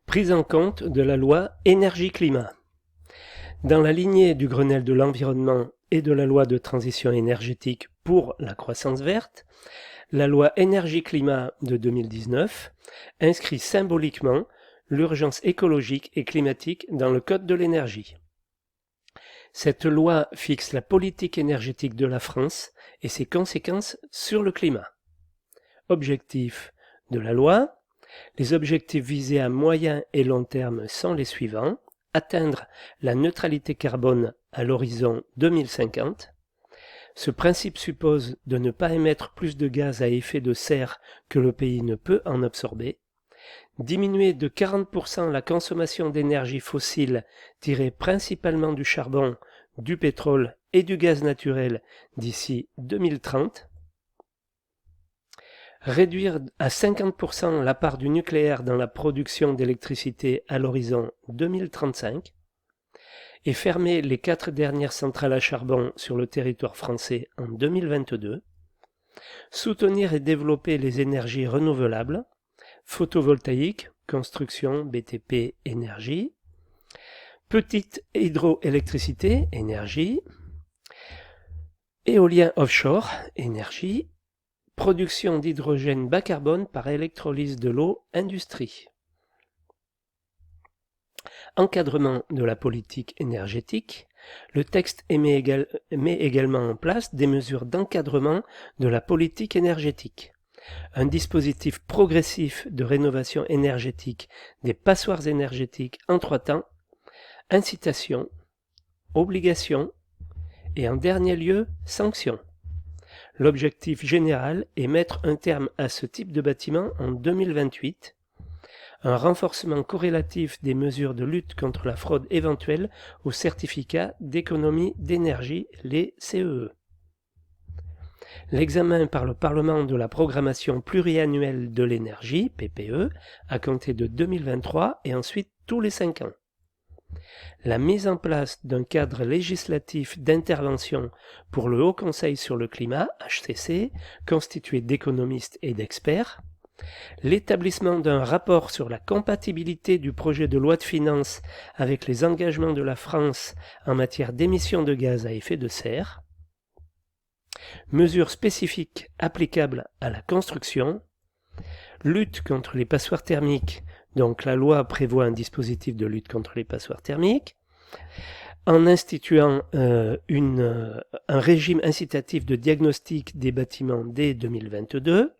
Prise en compte de la loi énergie-climat. Dans la lignée du Grenelle de l'environnement et de la loi de transition énergétique pour la croissance verte, la loi énergie-climat de 2019 inscrit symboliquement l'urgence écologique et climatique dans le Code de l'énergie. Cette loi fixe la politique énergétique de la France et ses conséquences sur le climat. Objectifs de la loi. Les objectifs visés à moyen et long terme sont les suivants. Atteindre la neutralité carbone à l'horizon 2050. Ce principe suppose de ne pas émettre plus de gaz à effet de serre que le pays ne peut en absorber. Diminuer de 40% la consommation d'énergie fossile tirée principalement du charbon, du pétrole et du gaz naturel d'ici 2030. Réduire à 50% la part du nucléaire dans la production d'électricité à l'horizon 2035 et fermer les 4 dernières centrales à charbon sur le territoire français en 2022, soutenir et développer les énergies renouvelables, photovoltaïque, construction, BTP, énergie, petite hydroélectricité, énergie, éolien offshore, énergie, production d'hydrogène bas carbone par électrolyse de l'eau, industrie. Encadrement de la politique énergétique. Le texte met également en place des mesures d'encadrement de la politique énergétique. Un dispositif progressif de rénovation énergétique des passoires énergétiques en 3 temps. Incitation, obligation et en dernier lieu, sanction. L'objectif général est mettre un terme à ce type de bâtiment en 2028, un renforcement corrélatif des mesures de lutte contre la fraude éventuelle aux certificats d'économie d'énergie, les CEE. L'examen par le Parlement de la programmation pluriannuelle de l'énergie, PPE, à compter de 2023 et ensuite tous les 5 ans. La mise en place d'un cadre législatif d'intervention pour le Haut Conseil sur le climat, HCC, constitué d'économistes et d'experts, l'établissement d'un rapport sur la compatibilité du projet de loi de finances avec les engagements de la France en matière d'émissions de gaz à effet de serre, mesures spécifiques applicables à la construction, lutte contre les passoires thermiques. Donc la loi prévoit un dispositif de lutte contre les passoires thermiques, en instituant un régime incitatif de diagnostic des bâtiments dès 2022,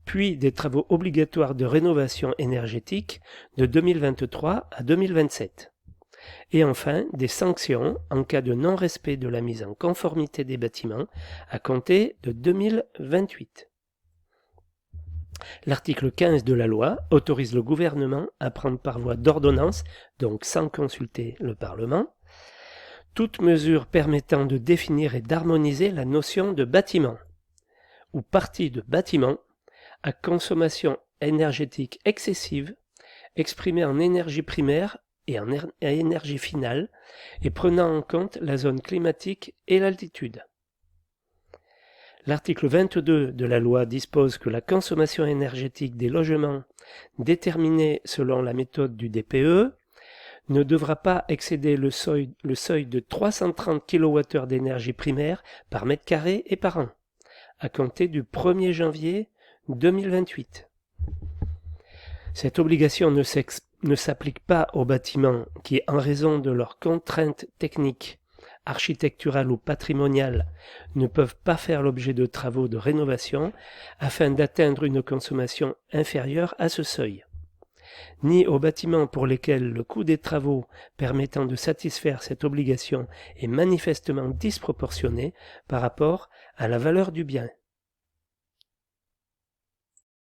puis des travaux obligatoires de rénovation énergétique de 2023 à 2027. Et enfin, des sanctions en cas de non-respect de la mise en conformité des bâtiments à compter de 2028. L'article 15 de la loi autorise le gouvernement à prendre par voie d'ordonnance, donc sans consulter le Parlement, toute mesure permettant de définir et d'harmoniser la notion de bâtiment ou partie de bâtiment à consommation énergétique excessive, exprimée en énergie primaire et en énergie finale, et prenant en compte la zone climatique et l'altitude. L'article 22 de la loi dispose que la consommation énergétique des logements, déterminée selon la méthode du DPE, ne devra pas excéder le seuil de 330 kWh d'énergie primaire par mètre carré et par an, à compter du 1er janvier 2028. Cette obligation ne s'applique pas aux bâtiments qui, en raison de leurs contraintes techniques, architecturales ou patrimoniales, ne peuvent pas faire l'objet de travaux de rénovation afin d'atteindre une consommation inférieure à ce seuil, ni aux bâtiments pour lesquels le coût des travaux permettant de satisfaire cette obligation est manifestement disproportionné par rapport à la valeur du bien.